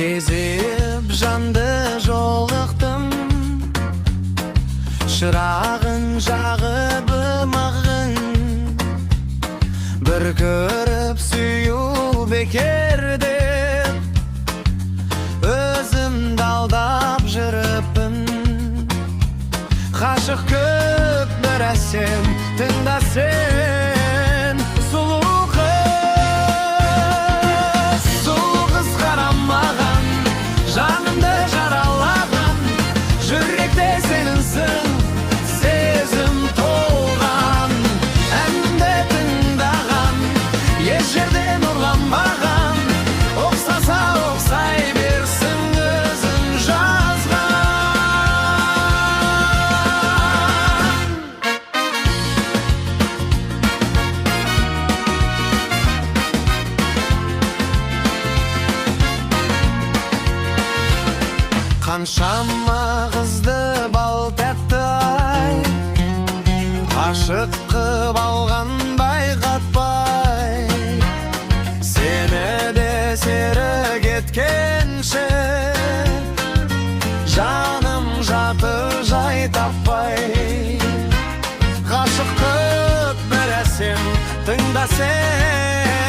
Кезіп жанды жолықтым, шырағын жағып мағын. Бір көріп сүю бекер деп, өзімді алдап жүріппін. Қашық көп бір әсем, тыңда сен, сұлу қыз. Сұлу қыз қарамаған, жанымды жаралаған, жүректе сеніңсің, сезім толған. Әнімді тыңдаған, еш жерден ұрланбаған, оқсаса оқсай берсін өзін жазған. Қаншама қызды бал тәтті ай, ғашық қып алған байқатпай. Сені де серік еткенше, жаным жаты жай таппай. Ғашық қып бір әсем, тыңда сен,